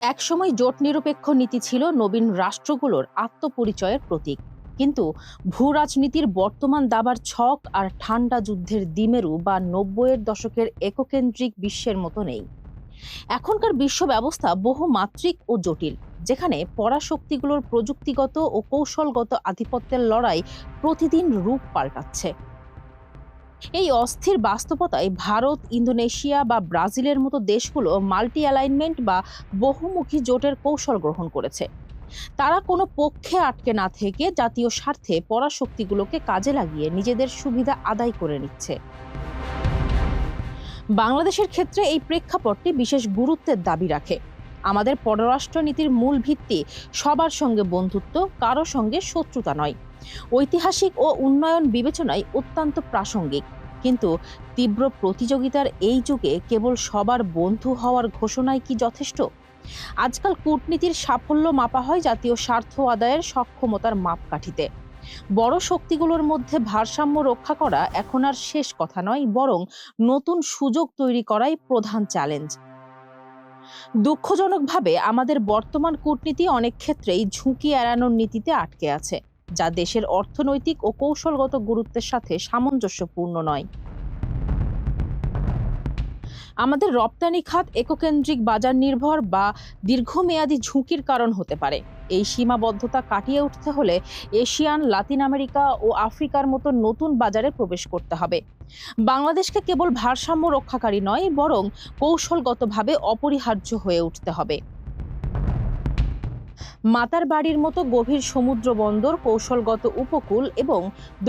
একসময় জোট নিরপেক্ষ নীতি ছিল নবীন রাষ্ট্রগুলোর আত্মপরিচয়ের প্রতীক। কিন্তু ভূ রাজনীতির বর্তমান দাবার ছক আর ঠান্ডা যুদ্ধের দ্বিমেরু বা ৯০-এর দশকের এককেন্দ্রিক বিশ্বের মতো নেই। এখনকার বিশ্ব ব্যবস্থা বহুমাত্রিক ও জটিল, যেখানে পরাশক্তিগুলোর প্রযুক্তিগত ও কৌশলগত আধিপত্যের লড়াই প্রতিদিন রূপ পাল্টাচ্ছে। এই অস্থির বাস্তবতায় ভারত, ইন্দোনেশিয়া বা ব্রাজিলের মতো দেশগুলো মাল্টি অ্যালাইনমেন্ট বা বহুমুখী জোটের কৌশল গ্রহণ করেছে। তারা কোনো পক্ষে আটকে না থেকে জাতীয় স্বার্থে পরাশক্তিগুলোকে কাজে লাগিয়ে নিজেদের সুবিধা আদায় করে নিচ্ছে। বাংলাদেশের ক্ষেত্রে এই প্রেক্ষাপটটি বিশেষ গুরুত্বের দাবি রাখে। আমাদের পররাষ্ট্রনীতির মূল ভিত্তি সবার সঙ্গে বন্ধুত্ব, কারো সঙ্গে শত্রুতা নয়। ঐতিহাসিক ও উন্নয়ন বিবেচনায় অত্যন্ত প্রাসঙ্গিক। কিন্তু তীব্র প্রতিযোগিতার এই যুগে কেবল সবার বন্ধু হওয়ার ঘোষণায় কি যথেষ্ট? আজকাল কূটনীতির সাফল্য মাপা হয় জাতীয় স্বার্থ আদায়ের সক্ষমতার মাপকাঠিতে। বড় শক্তিগুলোর মধ্যে ভারসাম্য রক্ষা করা এখন আর শেষ কথা নয়, বরং নতুন সুযোগ তৈরি করাই প্রধান চ্যালেঞ্জ। দুঃখজনকভাবে আমাদের বর্তমান কূটনীতি অনেক ক্ষেত্রেই ঝুঁকি এড়ানোর নীতিতে আটকে আছে, যা দেশের অর্থনৈতিক ও কৌশলগত গুরুত্বের সাথে সামঞ্জস্যপূর্ণ নয়। আমাদের রপ্তানি খাত এককেন্দ্রিক বাজার নির্ভর বা দীর্ঘমেয়াদী ঝুঁকির কারণ হতে পারে। এই সীমাবদ্ধতা কাটিয়ে উঠতে হলে এশিয়ান, লাতিন আমেরিকা ও আফ্রিকার মতো নতুন বাজারে প্রবেশ করতে হবে। বাংলাদেশকে কেবল ভারসাম্য রক্ষাকারী নয়, বরং কৌশলগতভাবে অপরিহার্য হয়ে উঠতে হবে। মাতার বাড়ির মতো গভীর সমুদ্র বন্দর, কৌশলগত উপকূল এবং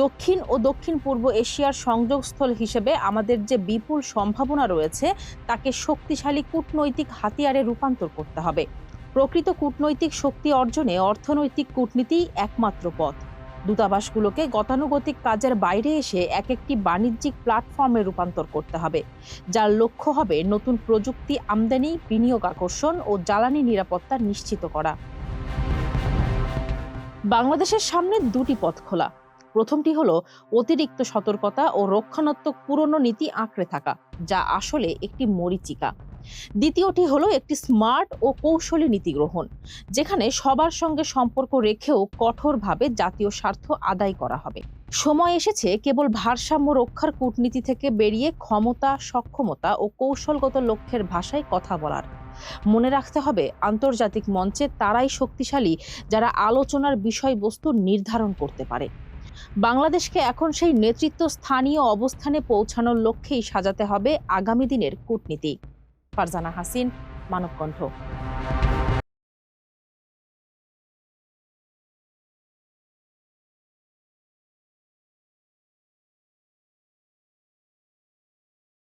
দক্ষিণ ও দক্ষিণ পূর্ব এশিয়ার সংযোগস্থল হিসেবে আমাদের যে বিপুল সম্ভাবনা রয়েছে, তাকে শক্তিশালী কূটনৈতিক হাতিয়ারে রূপান্তর করতে হবে। প্রকৃত কূটনৈতিক শক্তি অর্জনে অর্থনৈতিক কূটনীতিই একমাত্র পথ। দূতাবাসগুলোকে গতানুগতিক কাজের বাইরে এসে এক একটি বাণিজ্যিক প্ল্যাটফর্মে রূপান্তর করতে হবে, যার লক্ষ্য হবে নতুন প্রযুক্তি আমদানি, বিনিয়োগ আকর্ষণ ও জ্বালানি নিরাপত্তা নিশ্চিত করা। বাংলাদেশের সামনে দুটি পথ খোলা। প্রথমটি হলো অতিরিক্ত সতর্কতা ও রক্ষণাত্মক পুরনো নীতি আঁকড়ে থাকা, যা আসলে একটি মরীচিকা। দ্বিতীয়টি হলো একটি স্মার্ট ও কৌশলী নীতি গ্রহণ, যেখানে সবার সঙ্গে সম্পর্ক রেখেও কঠোরভাবে জাতীয় স্বার্থ আদায় করা হবে। সময় এসেছে কেবল ভারসাম্য রক্ষার কূটনীতি থেকে বেরিয়ে ক্ষমতা, সক্ষমতা ও কৌশলগত লক্ষ্যের ভাষায় কথা বলার। মনে রাখতে হবে, আন্তর্জাতিক মঞ্চে তারাই শক্তিশালী যারা আলোচনার বিষয়বস্তু নির্ধারণ করতে পারে। বাংলাদেশকে এখন সেই নেতৃত্ব স্থানীয় অবস্থানে পৌঁছানোর লক্ষ্যেই সাজাতে হবে আগামী দিনের কূটনীতি। ফারজানা হাসিন, মানবকণ্ঠ।